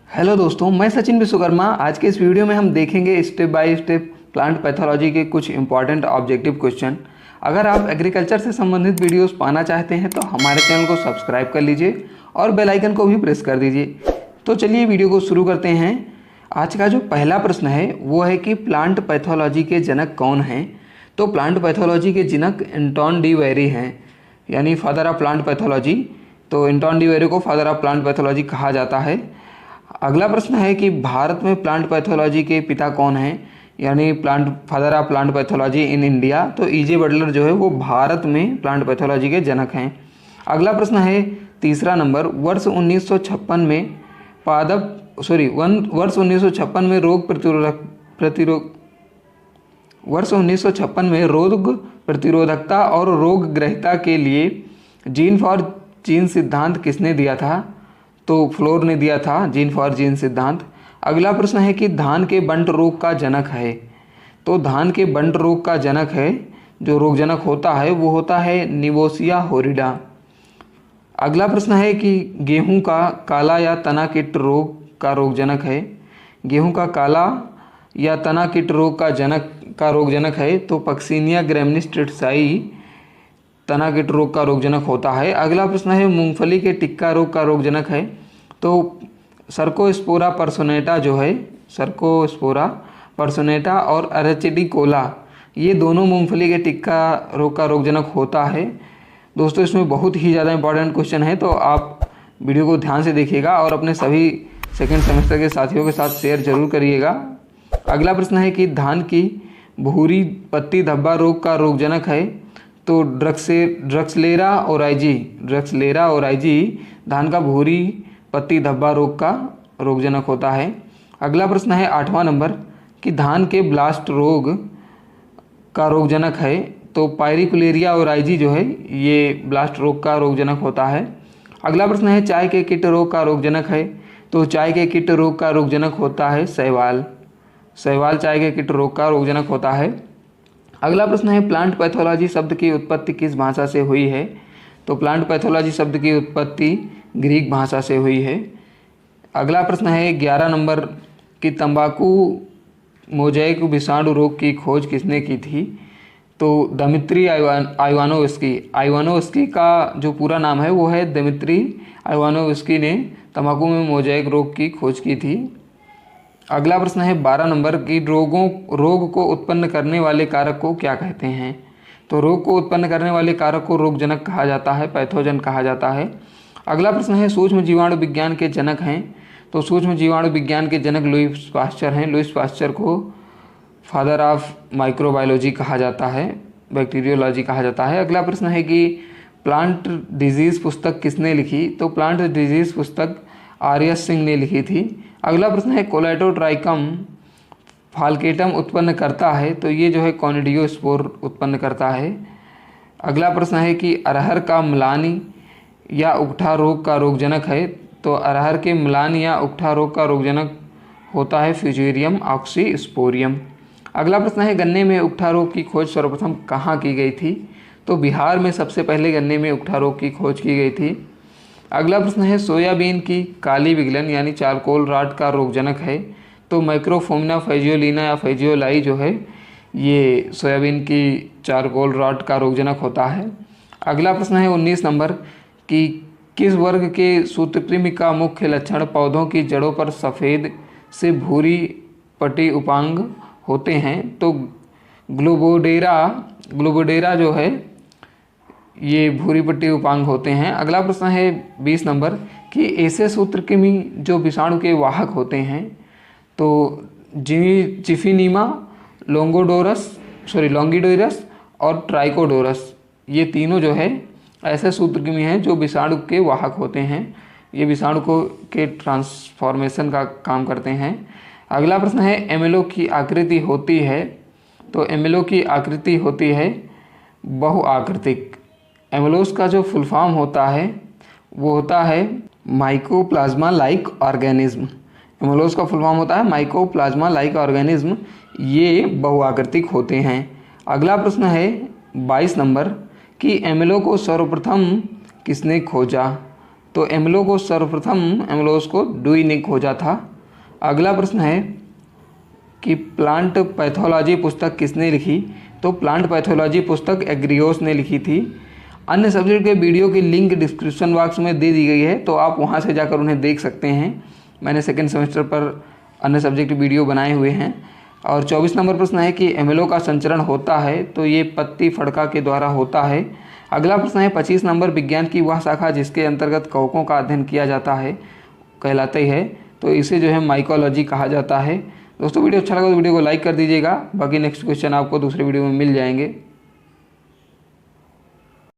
Hello दोस्तों, मैं सचिन विश्वकर्मा। आज के इस वीडियो में हम देखेंगे step by step plant pathology के कुछ इंपॉर्टेंट ऑब्जेक्टिव क्वेश्चन। अगर आप एग्रीकल्चर से संबंधित वीडियोस पाना चाहते हैं तो हमारे चैनल को सब्सक्राइब कर लीजिए और बेल आइकन को भी प्रेस कर दीजिए। तो चलिए वीडियो को शुरू करते हैं। आज का जो पहला प्रश्न है वो है कि प्लांट पैथोलॉजी के जनक कौन हैं। तो प्लांट पैथोलॉजी के जनक एंटोन डी वेरी हैं, यानी फादर ऑफ प्लांट पैथोलॉजी। तो एंटोन डी वेरी को फादर ऑफ प्लांट पैथोलॉजी कहा जाता है। अगला प्रश्न है कि भारत में प्लांट पैथोलॉजी के पिता कौन हैं, यानी father of plant pathology in India. तो ईजे बटलर जो है वो भारत में प्लांट पैथोलॉजी के जनक हैं। अगला प्रश्न है तीसरा नंबर, वर्ष 1956 में वर्ष 1956 में रोग प्रतिरोधकता और रोग ग्रहिता के लिए जीन फॉर जीन सिद्धांत किसने दिया था। तो फ्लोर ने दिया था जीन फॉर जीन सिद्धांत। अगला प्रश्न है कि धान के बंट रोग का जनक है। तो धान के बंट रोग का जनक है, जो रोग जनक होता है वो होता है निवोसिया होरिडा। अगला प्रश्न है कि गेहूं का काला या तना कीट रोग का रोग जनक है। गेहूं का काला या तना कीट रोग का रोग जनक है तो पक्सिनिया ग्रैमिनीस ट्रिटिसाई तना कीट रोग का रोगजनक होता है। अगला प्रश्न है मूंगफली के टिक्का रोग का रोगजनक है। तो सर्कोस्पोरा पर्सोनेटा जो है, सर्कोस्पोरा पर्सोनेटा और अरेचिडिकोला, ये दोनों मूंगफली के टिक्का रोग का रोगजनक होता है। दोस्तों इसमें बहुत ही ज़्यादा इंपॉर्टेंट क्वेश्चन है, तो आप वीडियो को ध्यान से देखिएगा और अपने सभी सेकेंड सेमेस्टर के साथियों के साथ शेयर जरूर करिएगा। अगला प्रश्न है कि धान की भूरी पत्ती धब्बा रोग का रोगजनक है। तो ड्रक्सलेरा ओराइजी धान का भूरी पत्ती धब्बा रोग का रोगजनक होता है। अगला प्रश्न है 8वां नंबर कि धान के ब्लास्ट रोग का रोगजनक है। तो पायरिकुलेरिया ओराइजी जो है ये ब्लास्ट रोग का रोगजनक होता है। अगला प्रश्न है चाय के कीट रोग का रोगजनक है। तो चाय के कीट रोग का रोगजनक होता है शैवाल चाय के कीट रोग का रोगजनक होता है। अगला प्रश्न है प्लांट पैथोलॉजी शब्द की उत्पत्ति किस भाषा से हुई है। तो प्लांट पैथोलॉजी शब्द की उत्पत्ति ग्रीक भाषा से हुई है। अगला प्रश्न है 11 नंबर कि तंबाकू मोज़ेक विषाणु रोग की खोज किसने की थी। तो दिमित्री आइवानोव्स्की का जो पूरा नाम है वो है दिमित्री आइवानोव्स्की ने तंबाकू में मोज़ेक रोग की खोज की थी। अगला प्रश्न है 12 नंबर की रोग को उत्पन्न करने वाले कारक को क्या कहते हैं। तो रोग को उत्पन्न करने वाले कारक को रोगजनक कहा जाता है, पैथोजन कहा जाता है। अगला प्रश्न है सूक्ष्म जीवाणु विज्ञान के जनक हैं। तो सूक्ष्म जीवाणु विज्ञान के जनक लुईस पास्चर हैं। लुईस पास्चर को फादर ऑफ माइक्रोबायोलॉजी कहा जाता है, बैक्टीरियोलॉजी कहा जाता है। अगला प्रश्न है कि प्लांट डिजीज़ पुस्तक किसने लिखी। तो प्लांट डिजीज़ पुस्तक आर.एस. सिंह ने लिखी थी। अगला प्रश्न है कोलेटोट्राइकम फाल्केटम उत्पन्न करता है। तो ये जो है कॉनिडियोस्पोर उत्पन्न करता है। अगला प्रश्न है कि अरहर का म्लानी या उकठा रोग का रोगजनक है। तो अरहर के म्लान या उकठा रोग का रोगजनक होता है फ्यूजेरियम ऑक्सीस्पोरियम। अगला प्रश्न है गन्ने में उकठा रोग की खोज सर्वप्रथम कहाँ की गई थी। तो बिहार में सबसे पहले गन्ने में उकठा रोग की खोज की गई थी। अगला प्रश्न है सोयाबीन की काली विगलन यानी चारकोल रॉट का रोगजनक है। तो माइक्रोफोमिना फेजियोलिना या फेजियोलाई जो है ये सोयाबीन की चारकोल रॉट का रोगजनक होता है। अगला प्रश्न है 19 नंबर कि किस वर्ग के सूत्रकृमि का मुख्य लक्षण पौधों की जड़ों पर सफ़ेद से भूरी पट्टी उपांग होते हैं। तो ग्लोबोडेरा जो है ये भूरी पट्टी उपांग होते हैं। अगला प्रश्न है 20 नंबर कि ऐसे सूत्रकृमि जो विषाणु के वाहक होते हैं। तो जिफिनीमा लॉन्गिडोरस और ट्राइकोडोरस, ये तीनों जो है ऐसे सूत्रकृमि हैं जो विषाणु के वाहक होते हैं। ये विषाणु के ट्रांसफॉर्मेशन का काम करते हैं। अगला प्रश्न है एमिलो की आकृति होती है। तो एमिलो की आकृति होती है बहुआकृतिक। एमिलोस का जो फुल फॉर्म होता है वो होता है माइकोप्लाज्मा लाइक ऑर्गेनिज्म। एमिलोस का फुल फॉर्म होता है माइकोप्लाज्मा लाइक ऑर्गेनिज्म। ये बहुआकृतिक होते हैं। अगला प्रश्न है 22 नंबर कि एमिलो को सर्वप्रथम किसने खोजा। तो एम्लो को सर्वप्रथम एम्लोस को डुई ने खोजा था। अगला प्रश्न है कि प्लांट पैथोलॉजी पुस्तक किसने लिखी? तो प्लांट पैथोलॉजी पुस्तक एग्रियोस ने लिखी थी। अन्य सब्जेक्ट के वीडियो की लिंक डिस्क्रिप्शन बॉक्स में दे दी गई है, तो आप वहां से जाकर उन्हें देख सकते हैं। मैंने सेकेंड सेमेस्टर पर अन्य सब्जेक्ट वीडियो बनाए हुए हैं। और 24 नंबर प्रश्न है कि एम्लो का संचरण होता है, तो ये पत्ती फड़का के द्वारा होता है। अगला प्रश्न है 25 नंबर, विज्ञान की वह शाखा जिसके अंतर्गत कवकों का अध्ययन किया जाता है कहलाती है, तो इसे जो है माइकोलॉजी कहा जाता है। दोस्तों वीडियो अच्छा लगा तो वीडियो को लाइक कर दीजिएगा। बाकी नेक्स्ट क्वेश्चन आपको दूसरे वीडियो में मिल जाएंगे।